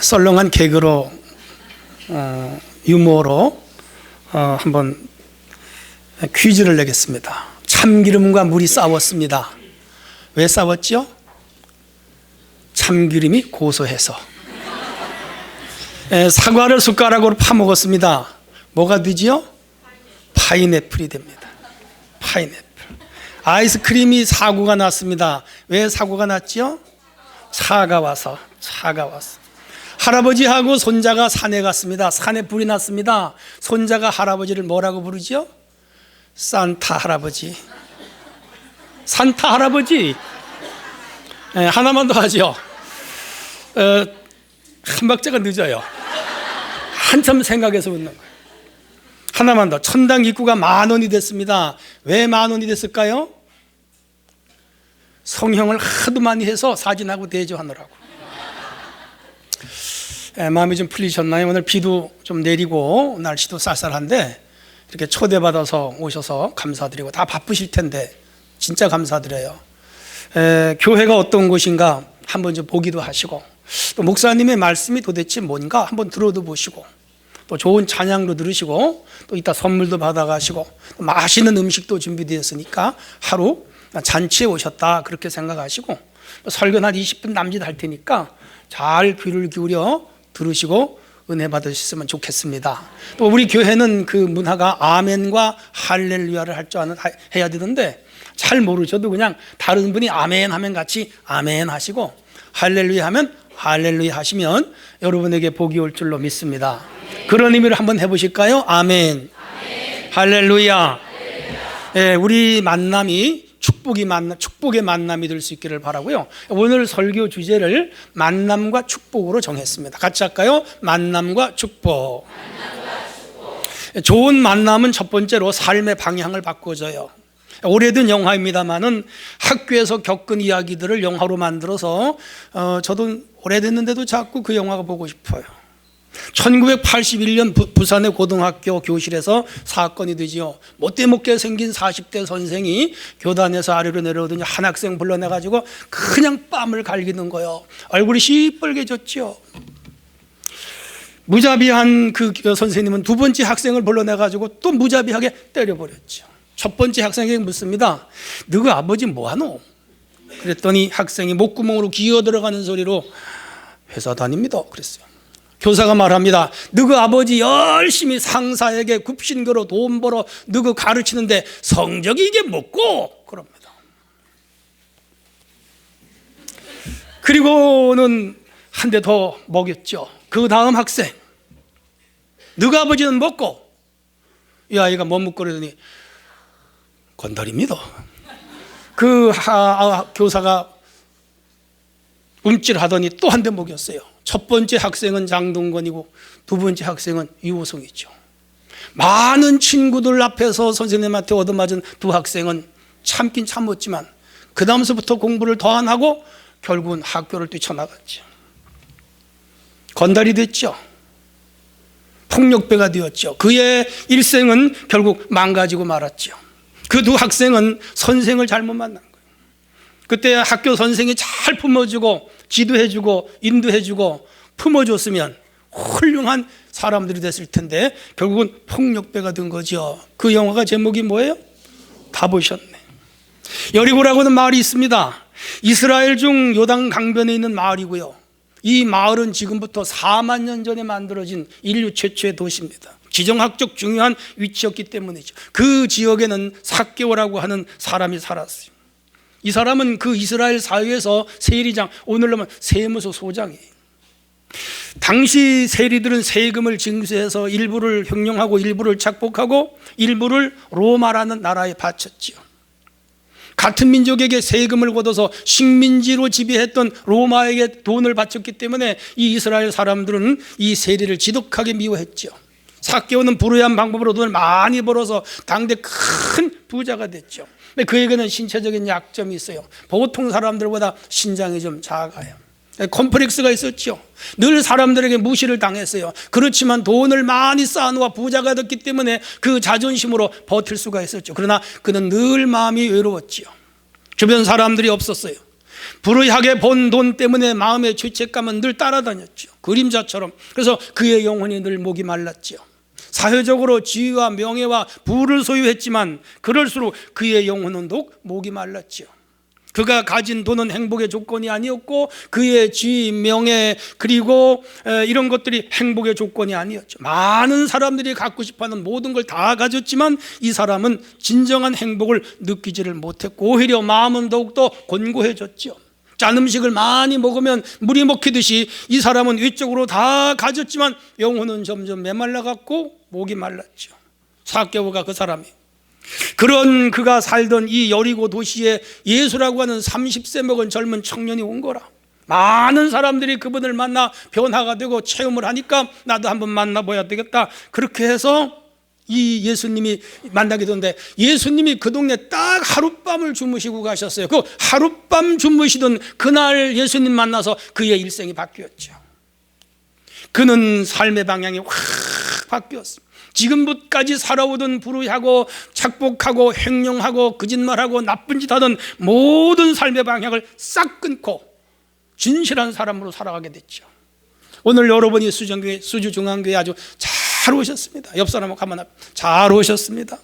썰렁한 개그로 유머로 한번 퀴즈를 내겠습니다. 참기름과 물이 싸웠습니다. 왜 싸웠죠? 참기름이 고소해서. 사과를 숟가락으로 파먹었습니다. 뭐가 되지요? 파인애플이 됩니다. 파인애플. 아이스크림이 사고가 났습니다. 왜 사고가 났죠? 차가 와서. 할아버지하고 손자가 산에 갔습니다. 산에 불이 났습니다. 손자가 할아버지를 뭐라고 부르죠? 산타 할아버지. 산타 할아버지. 하나만 더 하죠. 한 박자가 늦어요. 한참 생각해서 웃는 거예요. 하나만 더. 천당 입구가 10,000원이 됐습니다. 왜 10,000원이 됐을까요? 성형을 하도 많이 해서 사진하고 대조하느라고. 마음이 좀 풀리셨나요? 오늘 비도 좀 내리고 날씨도 쌀쌀한데 이렇게 초대받아서 오셔서 감사드리고, 다 바쁘실 텐데 진짜 감사드려요. 교회가 어떤 곳인가 한번 좀 보기도 하시고, 또 목사님의 말씀이 도대체 뭔가 한번 들어도 보시고, 또 좋은 찬양도 들으시고, 또 이따 선물도 받아가시고, 또 맛있는 음식도 준비되었으니까 하루 잔치에 오셨다 그렇게 생각하시고, 설교 한 20분 남짓 할 테니까 잘 귀를 기울여 들으시고 은혜 받으셨으면 좋겠습니다. 또 우리 교회는 그 문화가 아멘과 할렐루야를 할 줄 해야 되는데 잘 모르셔도 그냥 다른 분이 아멘 하면 같이 아멘 하시고, 할렐루야 하면 할렐루야 하시면 여러분에게 복이 올 줄로 믿습니다. 그런 의미로 한번 해보실까요? 아멘, 할렐루야. 우리 만남이 축복의 만남이 될 수 있기를 바라고요. 오늘 설교 주제를 만남과 축복으로 정했습니다. 같이 할까요? 만남과 축복. 좋은 만남은 첫 번째로 삶의 방향을 바꿔줘요. 오래된 영화입니다만은 학교에서 겪은 이야기들을 영화로 만들어서 저도 오래됐는데도 자꾸 그 영화가 보고 싶어요. 1981년 부산의 고등학교 교실에서 사건이 되지요. 못되먹게 생긴 40대 선생이 교단에서 아래로 내려오더니 한 학생 불러내가지고 그냥 뺨을 갈기는 거예요. 얼굴이 시뻘개졌죠. 무자비한 그 선생님은 두 번째 학생을 불러내가지고 또 무자비하게 때려버렸죠. 첫 번째 학생에게 묻습니다. 너희 아버지 뭐하노? 그랬더니 학생이 목구멍으로 기어 들어가는 소리로 회사 다닙니다 그랬어요. 교사가 말합니다. 너희 아버지 열심히 상사에게 굽신거로 돈 벌어 너희 가르치는데 성적이 이게 뭐고? 그럽니다. 그리고는 한 대 더 먹였죠. 그 다음 학생, 너희 아버지는 뭐고? 이 아이가 머뭇거리더니 건달입니다. 그 교사가 움찔하더니 또 한 대 먹였어요. 첫 번째 학생은 장동건이고 두 번째 학생은 유호성이죠. 많은 친구들 앞에서 선생님한테 얻어맞은 두 학생은 참긴 참았지만 그 다음서부터 공부를 더 안 하고 결국은 학교를 뛰쳐나갔죠. 건달이 됐죠. 폭력배가 되었죠. 그의 일생은 결국 망가지고 말았죠. 그 두 학생은 선생을 잘못 만난 거예요. 그때 학교 선생이 잘 품어주고 지도해주고 인도해주고 품어줬으면 훌륭한 사람들이 됐을 텐데 결국은 폭력배가 된 거죠. 그 영화가 제목이 뭐예요? 다 보셨네. 여리고라고는 마을이 있습니다. 이스라엘 중 요단 강변에 있는 마을이고요. 이 마을은 지금부터 4만 년 전에 만들어진 인류 최초의 도시입니다. 지정학적 중요한 위치였기 때문이죠. 그 지역에는 삭개오라고 하는 사람이 살았어요. 이 사람은 그 이스라엘 사회에서 세리장, 오늘로 하면 세무서 소장이에요. 당시 세리들은 세금을 징수해서 일부를 형용하고 일부를 착복하고 일부를 로마라는 나라에 바쳤지요. 같은 민족에게 세금을 걷어서 식민지로 지배했던 로마에게 돈을 바쳤기 때문에 이 이스라엘 사람들은 이 세리를 지독하게 미워했죠. 삭개오는 불우한 방법으로 돈을 많이 벌어서 당대 큰 부자가 됐죠. 근데 그에게는 신체적인 약점이 있어요. 보통 사람들보다 신장이 좀 작아요. 컴플렉스가 있었죠. 늘 사람들에게 무시를 당했어요. 그렇지만 돈을 많이 쌓아놓아 부자가 됐기 때문에 그 자존심으로 버틸 수가 있었죠. 그러나 그는 늘 마음이 외로웠죠. 주변 사람들이 없었어요. 불의하게 번 돈 때문에 마음의 죄책감은 늘 따라다녔죠. 그림자처럼. 그래서 그의 영혼이 늘 목이 말랐죠. 사회적으로 지위와 명예와 부를 소유했지만 그럴수록 그의 영혼은 더욱 목이 말랐죠. 그가 가진 돈은 행복의 조건이 아니었고 그의 지위, 명예 그리고 이런 것들이 행복의 조건이 아니었죠. 많은 사람들이 갖고 싶어하는 모든 걸 다 가졌지만 이 사람은 진정한 행복을 느끼지를 못했고 오히려 마음은 더욱더 곤고해졌죠. 짠 음식을 많이 먹으면 물이 먹히듯이 이 사람은 위쪽으로 다 가졌지만 영혼은 점점 메말라갔고 목이 말랐죠. 삭개오가 그 사람이 그런 그가 살던 이 여리고 도시에 예수라고 하는 30세 먹은 젊은 청년이 온 거라. 많은 사람들이 그분을 만나 변화가 되고 체험을 하니까 나도 한번 만나봐야 되겠다. 그렇게 해서 이 예수님이 만나게 되는데 예수님이 그 동네 딱 하룻밤을 주무시고 가셨어요. 그 하룻밤 주무시던 그날 예수님 만나서 그의 일생이 바뀌었죠. 그는 삶의 방향이 확 바뀌었습니다. 지금까지 살아오던 불의하고 착복하고 횡령하고 거짓말하고 나쁜 짓 하던 모든 삶의 방향을 싹 끊고 진실한 사람으로 살아가게 됐죠. 오늘 여러분이 수정교회, 수주중앙교회 아주 잘 오셨습니다. 옆 사람하고 가만 잘 오셨습니다.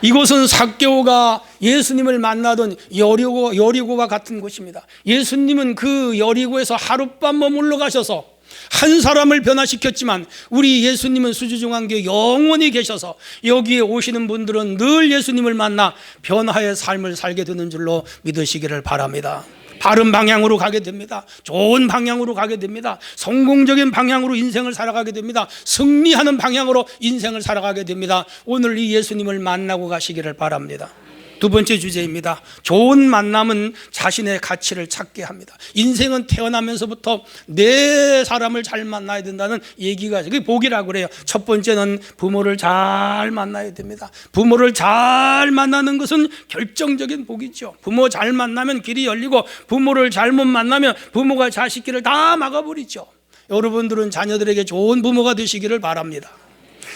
이곳은 삭개오가 예수님을 만나던 여리고와 같은 곳입니다. 예수님은 그 여리고에서 하룻밤 머물러 가셔서 한 사람을 변화시켰지만 우리 예수님은 수주중앙교회 영원히 계셔서 여기에 오시는 분들은 늘 예수님을 만나 변화의 삶을 살게 되는 줄로 믿으시기를 바랍니다. 바른 방향으로 가게 됩니다. 좋은 방향으로 가게 됩니다. 성공적인 방향으로 인생을 살아가게 됩니다. 승리하는 방향으로 인생을 살아가게 됩니다. 오늘 이 예수님을 만나고 가시기를 바랍니다. 두 번째 주제입니다. 좋은 만남은 자신의 가치를 찾게 합니다. 인생은 태어나면서부터 내 사람을 잘 만나야 된다는 얘기가 그게 복이라고 그래요. 첫 번째는 부모를 잘 만나야 됩니다. 부모를 잘 만나는 것은 결정적인 복이죠. 부모 잘 만나면 길이 열리고 부모를 잘못 만나면 부모가 자식 길을 다 막아버리죠. 여러분들은 자녀들에게 좋은 부모가 되시기를 바랍니다.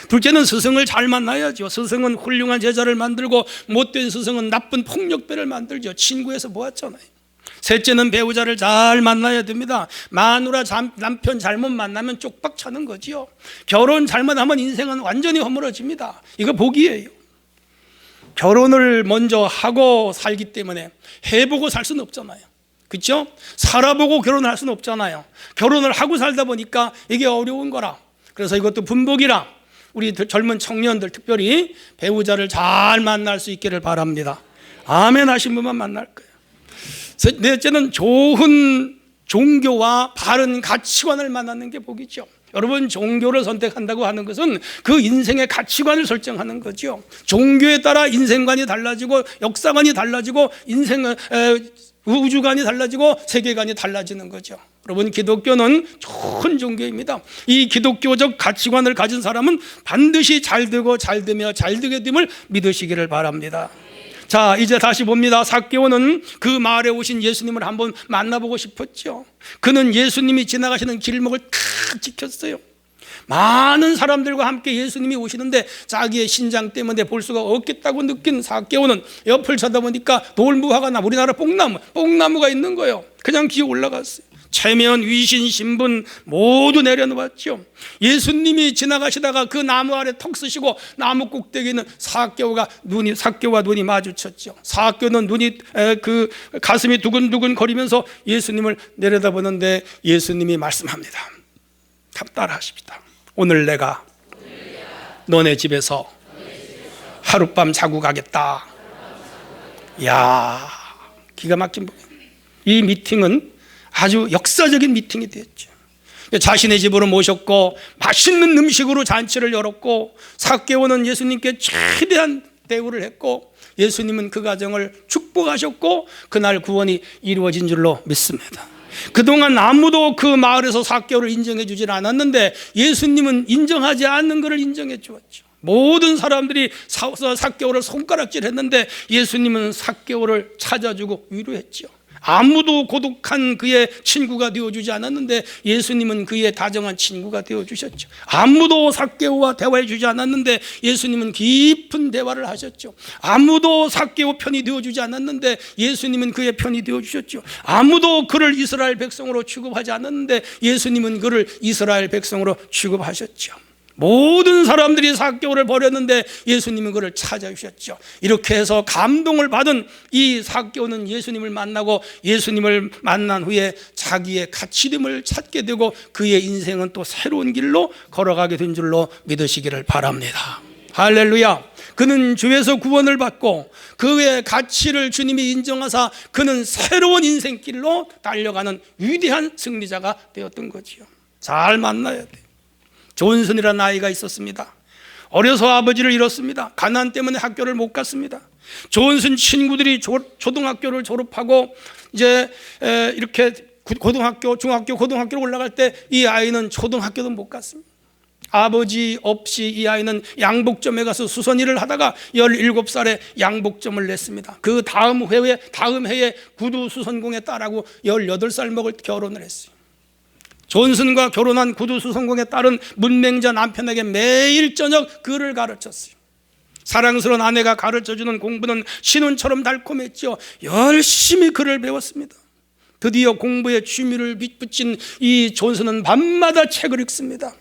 둘째는 스승을 잘 만나야죠. 스승은 훌륭한 제자를 만들고 못된 스승은 나쁜 폭력배를 만들죠. 친구에서 모았잖아요. 셋째는 배우자를 잘 만나야 됩니다. 마누라 남편 잘못 만나면 쪽박 차는 거지요. 결혼 잘못하면 인생은 완전히 허물어집니다. 이거 복이에요. 결혼을 먼저 하고 살기 때문에 해보고 살 수는 없잖아요. 그렇죠? 살아보고 결혼을 할 수는 없잖아요. 결혼을 하고 살다 보니까 이게 어려운 거라. 그래서 이것도 분복이라 우리 젊은 청년들 특별히 배우자를 잘 만날 수 있기를 바랍니다. 아멘 하신 분만 만날 거예요. 넷째는 좋은 종교와 바른 가치관을 만나는 게 복이죠. 여러분 종교를 선택한다고 하는 것은 그 인생의 가치관을 설정하는 거죠. 종교에 따라 인생관이 달라지고 역사관이 달라지고 우주관이 달라지고 세계관이 달라지는 거죠. 여러분 기독교는 좋은 종교입니다. 이 기독교적 가치관을 가진 사람은 반드시 잘 되고 잘 되며 잘 되게 됨을 믿으시기를 바랍니다. 자, 이제 다시 봅니다. 삭개오는 그 마을에 오신 예수님을 한번 만나보고 싶었죠. 그는 예수님이 지나가시는 길목을 탁 지켰어요. 많은 사람들과 함께 예수님이 오시는데 자기의 신장 때문에 볼 수가 없겠다고 느낀 삭개오는 옆을 쳐다보니까 돌무화가 우리나라 뽕나무가 있는 거예요. 그냥 기어 올라갔어요. 체면, 위신, 신분 모두 내려놓았죠. 예수님이 지나가시다가 그 나무 아래 턱 쓰시고 나무 꼭대기에 있는 삭개오와 눈이 마주쳤죠. 삭개오는 그 가슴이 두근두근 거리면서 예수님을 내려다보는데 예수님이 말씀합니다. 따라하십시다. 오늘 내가 너네 집에서 하룻밤 자고 가겠다. 이야, 기가 막힌 거예요. 이 미팅은 아주 역사적인 미팅이 되었죠. 자신의 집으로 모셨고 맛있는 음식으로 잔치를 열었고 삭개오는 예수님께 최대한 대우를 했고 예수님은 그 가정을 축복하셨고 그날 구원이 이루어진 줄로 믿습니다. 그동안 아무도 그 마을에서 삭개오를 인정해 주질 않았는데 예수님은 인정하지 않는 것을 인정해 주었죠. 모든 사람들이 삭개오를 손가락질했는데 예수님은 삭개오를 찾아주고 위로했죠. 아무도 고독한 그의 친구가 되어주지 않았는데 예수님은 그의 다정한 친구가 되어주셨죠. 아무도 삭개오와 대화해 주지 않았는데 예수님은 깊은 대화를 하셨죠. 아무도 삭개오 편이 되어주지 않았는데 예수님은 그의 편이 되어주셨죠. 아무도 그를 이스라엘 백성으로 취급하지 않았는데 예수님은 그를 이스라엘 백성으로 취급하셨죠. 모든 사람들이 삭개오를 버렸는데 예수님은 그를 찾아주셨죠. 이렇게 해서 감동을 받은 이 삭개오는 예수님을 만나고 예수님을 만난 후에 자기의 가치됨을 찾게 되고 그의 인생은 또 새로운 길로 걸어가게 된 줄로 믿으시기를 바랍니다. 할렐루야. 그는 주에서 구원을 받고 그의 가치를 주님이 인정하사 그는 새로운 인생길로 달려가는 위대한 승리자가 되었던 거지요. 잘 만나야 돼요. 존슨이라는 아이가 있었습니다. 어려서 아버지를 잃었습니다. 가난 때문에 학교를 못 갔습니다. 존슨 친구들이 초등학교를 졸업하고 이제 이렇게 고등학교, 중학교, 고등학교로 올라갈 때 이 아이는 초등학교도 못 갔습니다. 아버지 없이 이 아이는 양복점에 가서 수선일을 하다가 17살에 양복점을 냈습니다. 그 다음 해에 구두 수선공의 딸하고 18살 먹을 때 결혼을 했어요. 존슨과 결혼한 구두 수선공의 딸은 문맹자 남편에게 매일 저녁 글을 가르쳤어요. 사랑스러운 아내가 가르쳐주는 공부는 신혼처럼 달콤했죠. 열심히 글을 배웠습니다. 드디어 공부에 취미를 붙인 이 존슨은 밤마다 책을 읽습니다.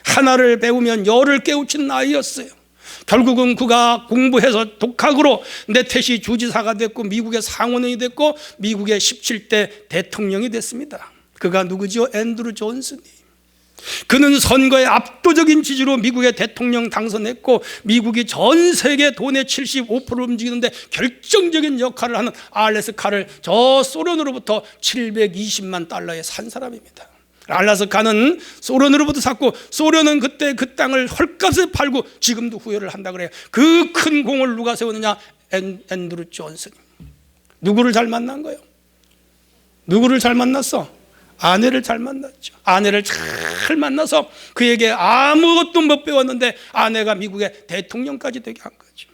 하나를 배우면 열을 깨우치는 아이였어요. 결국은 그가 공부해서 독학으로 내태시 주지사가 됐고 미국의 상원의원이 됐고 미국의 17대 대통령이 됐습니다. 그가 누구죠? 앤드루 존슨이. 그는 선거에 압도적인 지지로 미국의 대통령 당선했고 미국이 전 세계 돈의 75%를 움직이는데 결정적인 역할을 하는 알래스카를 저 소련으로부터 720만 달러에 산 사람입니다. 알래스카는 소련으로부터 샀고 소련은 그때 그 땅을 헐값에 팔고 지금도 후회를 한다 그래요. 그 큰 공을 누가 세우느냐? 앤드루 존슨. 누구를 잘 만난 거예요? 누구를 잘 만났어? 아내를 잘 만났죠. 아내를 잘 만나서 그에게 아무것도 못 배웠는데 아내가 미국의 대통령까지 되게 한 거죠.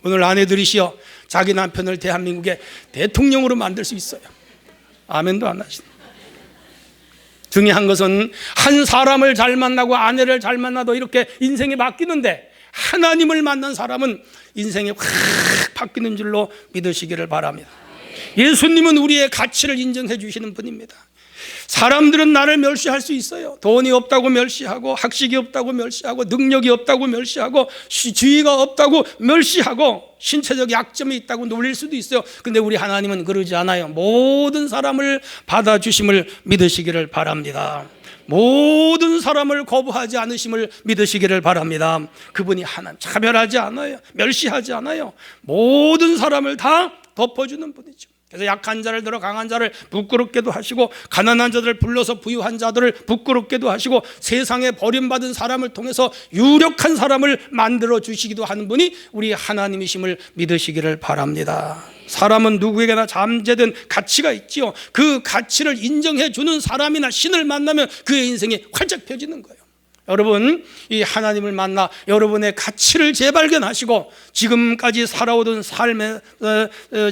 오늘 아내들이시여 자기 남편을 대한민국의 대통령으로 만들 수 있어요. 아멘도 안 하시네. 중요한 것은 한 사람을 잘 만나고 아내를 잘 만나도 이렇게 인생이 바뀌는데 하나님을 만난 사람은 인생이 확 바뀌는 줄로 믿으시기를 바랍니다. 예수님은 우리의 가치를 인정해 주시는 분입니다. 사람들은 나를 멸시할 수 있어요. 돈이 없다고 멸시하고 학식이 없다고 멸시하고 능력이 없다고 멸시하고 지위가 없다고 멸시하고 신체적 약점이 있다고 놀릴 수도 있어요. 근데 우리 하나님은 그러지 않아요. 모든 사람을 받아주심을 믿으시기를 바랍니다. 모든 사람을 거부하지 않으심을 믿으시기를 바랍니다. 그분이 하나님 차별하지 않아요. 멸시하지 않아요. 모든 사람을 다 덮어주는 분이죠. 그래서 약한 자를 들어 강한 자를 부끄럽게도 하시고 가난한 자들을 불러서 부유한 자들을 부끄럽게도 하시고 세상에 버림받은 사람을 통해서 유력한 사람을 만들어 주시기도 하는 분이 우리 하나님이심을 믿으시기를 바랍니다. 사람은 누구에게나 잠재된 가치가 있지요. 그 가치를 인정해 주는 사람이나 신을 만나면 그의 인생이 활짝 펴지는 거예요. 여러분, 이 하나님을 만나 여러분의 가치를 재발견하시고 지금까지 살아오던 삶의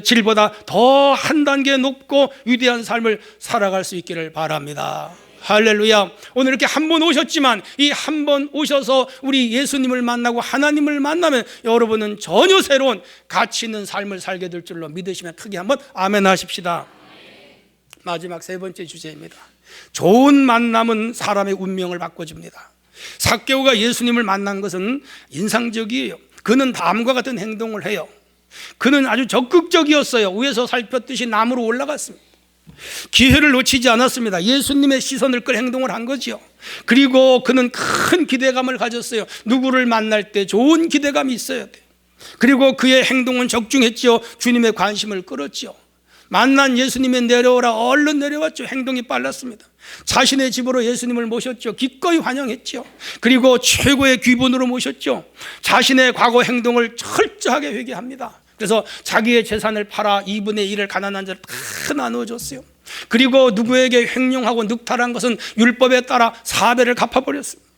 질보다 더 한 단계 높고 위대한 삶을 살아갈 수 있기를 바랍니다. 할렐루야. 오늘 이렇게 한 번 오셨지만 이 한 번 오셔서 우리 예수님을 만나고 하나님을 만나면 여러분은 전혀 새로운 가치 있는 삶을 살게 될 줄로 믿으시면 크게 한번 아멘 하십시다. 마지막 세 번째 주제입니다. 좋은 만남은 사람의 운명을 바꿔줍니다. 삭개오가 예수님을 만난 것은 인상적이에요. 그는 다음과 같은 행동을 해요. 그는 아주 적극적이었어요. 위에서 살폈듯이 나무로 올라갔습니다. 기회를 놓치지 않았습니다. 예수님의 시선을 끌 행동을 한 거죠. 그리고 그는 큰 기대감을 가졌어요. 누구를 만날 때 좋은 기대감이 있어야 돼요. 그리고 그의 행동은 적중했죠. 주님의 관심을 끌었죠. 만난 예수님의 내려오라 얼른 내려왔죠. 행동이 빨랐습니다. 자신의 집으로 예수님을 모셨죠. 기꺼이 환영했죠. 그리고 최고의 귀분으로 모셨죠. 자신의 과거 행동을 철저하게 회개합니다. 그래서 자기의 재산을 팔아 2분의 1을 가난한 자를 다 나누어줬어요. 그리고 누구에게 횡령하고 늑탈한 것은 율법에 따라 4배를 갚아버렸습니다.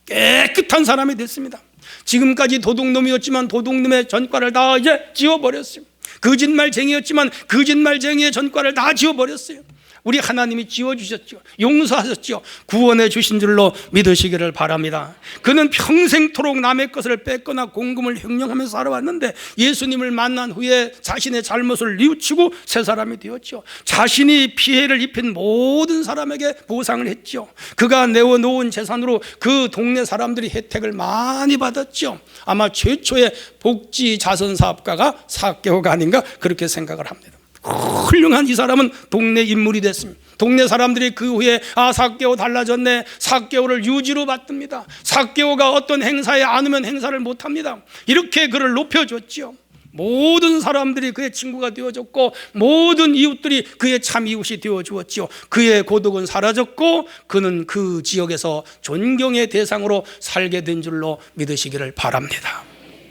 깨끗한 사람이 됐습니다. 지금까지 도둑놈이었지만 도둑놈의 전과를 다 이제 지워버렸어요. 거짓말쟁이였지만 거짓말쟁이의 전과를 다 지워버렸어요. 우리 하나님이 지워주셨죠. 용서하셨죠. 구원해 주신 줄로 믿으시기를 바랍니다. 그는 평생토록 남의 것을 뺏거나 공금을 횡령하면서 살아왔는데 예수님을 만난 후에 자신의 잘못을 뉘우치고 새 사람이 되었죠. 자신이 피해를 입힌 모든 사람에게 보상을 했죠. 그가 내어놓은 재산으로 그 동네 사람들이 혜택을 많이 받았죠. 아마 최초의 복지 자선 사업가가 삭개오가 아닌가 그렇게 생각을 합니다. 훌륭한 이 사람은 동네 인물이 됐습니다. 동네 사람들이 그 후에 삭개오 달라졌네, 삭개오를 유지로 받듭니다. 삭개오가 어떤 행사에 안 오면 행사를 못합니다. 이렇게 그를 높여줬죠. 모든 사람들이 그의 친구가 되어줬고 모든 이웃들이 그의 참 이웃이 되어주었죠. 그의 고독은 사라졌고 그는 그 지역에서 존경의 대상으로 살게 된 줄로 믿으시기를 바랍니다.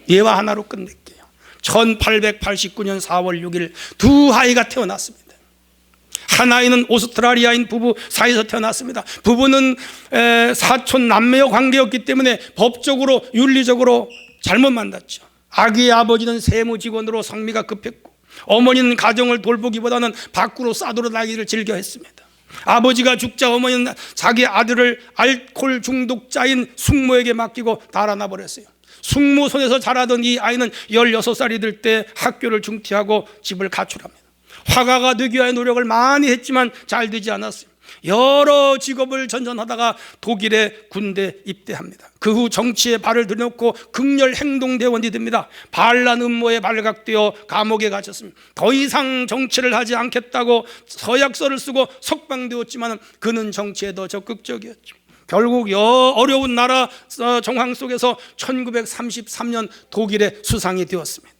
예화 하나로 끝낼게요. 1889년 4월 6일 두 아이가 태어났습니다. 한 아이는 오스트라리아인 부부 사이에서 태어났습니다. 부부는 사촌 남매의 관계였기 때문에 법적으로 윤리적으로 잘못 만났죠. 아기의 아버지는 세무직원으로 성미가 급했고 어머니는 가정을 돌보기보다는 밖으로 싸돌아다니기를 즐겨했습니다. 아버지가 죽자 어머니는 자기 아들을 알코올 중독자인 숙모에게 맡기고 달아나 버렸어요. 숙모 손에서 자라던 이 아이는 16살이 될 때 학교를 중퇴하고 집을 가출합니다. 화가가 되기 위해 노력을 많이 했지만 잘 되지 않았어요. 여러 직업을 전전하다가 독일의 군대 입대합니다. 그 후 정치에 발을 들여놓고 극렬 행동대원이 됩니다. 반란 음모에 발각되어 감옥에 갇혔습니다. 더 이상 정치를 하지 않겠다고 서약서를 쓰고 석방되었지만 그는 정치에 더 적극적이었죠. 결국 어려운 나라 정황 속에서 1933년 독일의 수상이 되었습니다.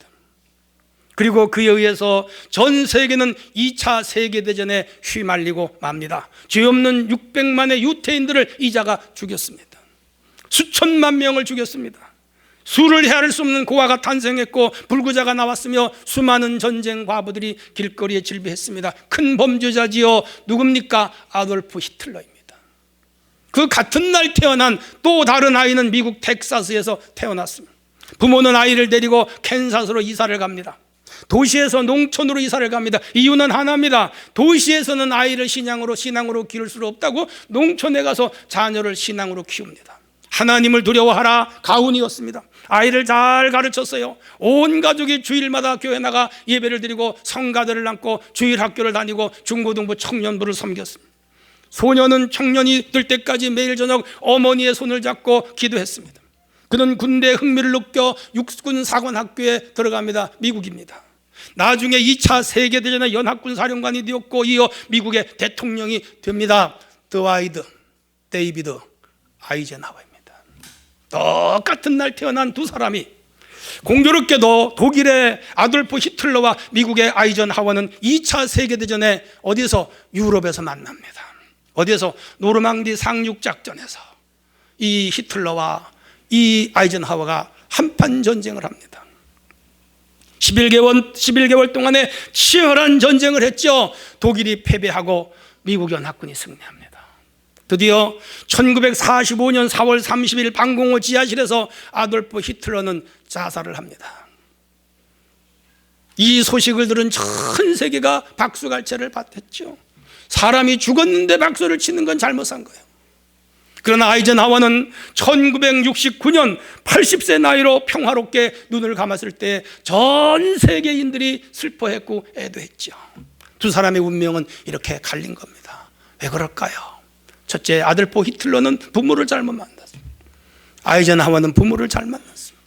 그리고 그에 의해서 전 세계는 2차 세계대전에 휘말리고 맙니다. 죄 없는 600만의 유태인들을 이자가 죽였습니다. 수천만 명을 죽였습니다. 수를 헤아릴 수 없는 고아가 탄생했고 불구자가 나왔으며 수많은 전쟁 과부들이 길거리에 질비했습니다. 큰 범죄자지요. 누굽니까? 아돌프 히틀러입니다. 그 같은 날 태어난 또 다른 아이는 미국 텍사스에서 태어났습니다. 부모는 아이를 데리고 캔사스로 이사를 갑니다. 도시에서 농촌으로 이사를 갑니다. 이유는 하나입니다. 도시에서는 아이를 신앙으로 기를 수 없다고 농촌에 가서 자녀를 신앙으로 키웁니다. 하나님을 두려워하라 가훈이었습니다. 아이를 잘 가르쳤어요. 온 가족이 주일마다 교회 나가 예배를 드리고 성가들을 안고 주일 학교를 다니고 중고등부 청년부를 섬겼습니다. 소년은 청년이 될 때까지 매일 저녁 어머니의 손을 잡고 기도했습니다. 그는 군대에 흥미를 느껴 육군 사관학교에 들어갑니다. 미국입니다. 나중에 2차 세계대전의 연합군 사령관이 되었고 이어 미국의 대통령이 됩니다. 드와이드 데이비드 아이젠하워입니다. 똑같은 날 태어난 두 사람이 공교롭게도 독일의 아돌프 히틀러와 미국의 아이젠하워는 2차 세계대전에 어디서? 유럽에서 만납니다. 어디에서? 노르망디 상륙작전에서 이 히틀러와 이 아이젠하워가 한판 전쟁을 합니다. 11개월 동안에 치열한 전쟁을 했죠. 독일이 패배하고 미국 연합군이 승리합니다. 드디어 1945년 4월 30일 방공호 지하실에서 아돌프 히틀러는 자살을 합니다. 이 소식을 들은 전 세계가 박수갈채를 받았죠. 사람이 죽었는데 박수를 치는 건 잘못한 거예요. 그러나 아이젠하워는 1969년 80세 나이로 평화롭게 눈을 감았을 때 전 세계인들이 슬퍼했고 애도했죠. 두 사람의 운명은 이렇게 갈린 겁니다. 왜 그럴까요? 첫째, 아돌프 히틀러는 부모를 잘못 만났습니다. 아이젠하워는 부모를 잘 만났습니다.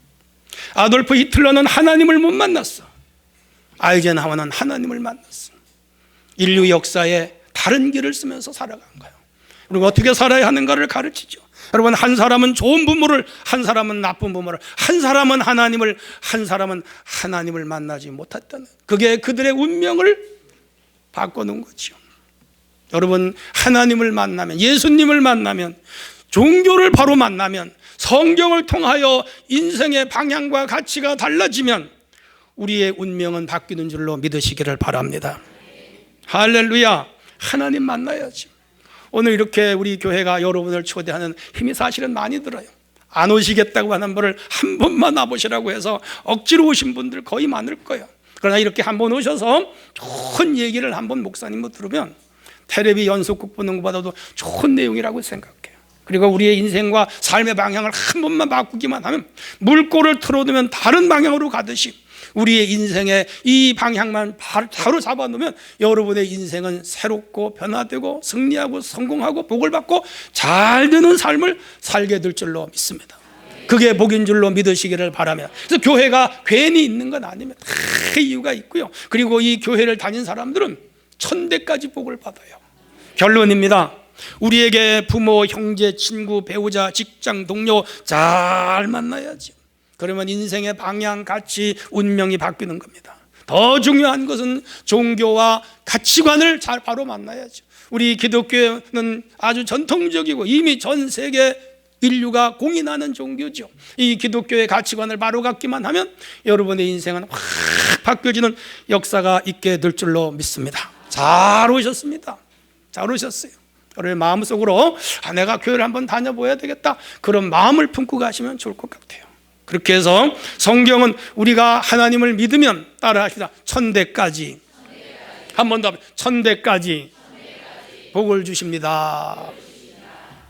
아돌프 히틀러는 하나님을 못 만났어. 아이젠하워는 하나님을 만났습니다. 인류 역사에 다른 길을 쓰면서 살아간 거예요. 그리고 어떻게 살아야 하는가를 가르치죠. 여러분, 한 사람은 좋은 부모를, 한 사람은 나쁜 부모를, 한 사람은 하나님을, 한 사람은 하나님을 만나지 못했다는, 그게 그들의 운명을 바꿔놓은 거죠. 여러분, 하나님을 만나면, 예수님을 만나면, 종교를 바로 만나면, 성경을 통하여 인생의 방향과 가치가 달라지면 우리의 운명은 바뀌는 줄로 믿으시기를 바랍니다. 할렐루야. 하나님 만나야지. 오늘 이렇게 우리 교회가 여러분을 초대하는 힘이 사실은 많이 들어요. 안 오시겠다고 하는 분을 한 번만 와보시라고 해서 억지로 오신 분들 거의 많을 거예요. 그러나 이렇게 한번 오셔서 좋은 얘기를 한번 목사님으로 들으면 텔레비 연속극 보는 것보다도 좋은 내용이라고 생각해요. 그리고 우리의 인생과 삶의 방향을 한 번만 바꾸기만 하면, 물꼬를 틀어두면 다른 방향으로 가듯이 우리의 인생의 이 방향만 바로 잡아놓으면 여러분의 인생은 새롭고 변화되고 승리하고 성공하고 복을 받고 잘 되는 삶을 살게 될 줄로 믿습니다. 그게 복인 줄로 믿으시기를 바라며, 그래서 교회가 괜히 있는 건 아닙니다. 다 이유가 있고요. 그리고 이 교회를 다닌 사람들은 천대까지 복을 받아요. 결론입니다. 우리에게 부모, 형제, 친구, 배우자, 직장, 동료 잘 만나야죠. 그러면 인생의 방향, 가치, 운명이 바뀌는 겁니다. 더 중요한 것은 종교와 가치관을 잘 바로 만나야죠. 우리 기독교는 아주 전통적이고 이미 전 세계 인류가 공인하는 종교죠. 이 기독교의 가치관을 바로 갖기만 하면 여러분의 인생은 확 바뀌어지는 역사가 있게 될 줄로 믿습니다. 잘 오셨습니다. 잘 오셨어요. 여러분의 마음속으로 내가 교회를 한번 다녀봐야 되겠다, 그런 마음을 품고 가시면 좋을 것 같아요. 그렇게 해서 성경은 우리가 하나님을 믿으면 따라합시다. 천대까지. 한 번 더, 천대까지 복을 주십니다.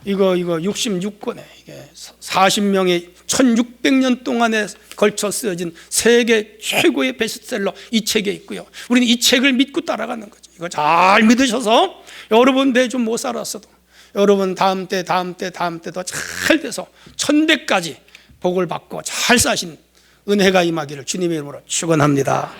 이거 66권에 이게 40명의 1600년 동안에 걸쳐 쓰여진 세계 최고의 베스트셀러 이 책에 있고요. 우리는 이 책을 믿고 따라가는 거죠. 이거 잘 믿으셔서 여러분 내 좀 못 살았어도 여러분 다음 때 더 잘 돼서 천대까지 복을 받고 잘 사신 은혜가 임하기를 주님의 이름으로 축원합니다.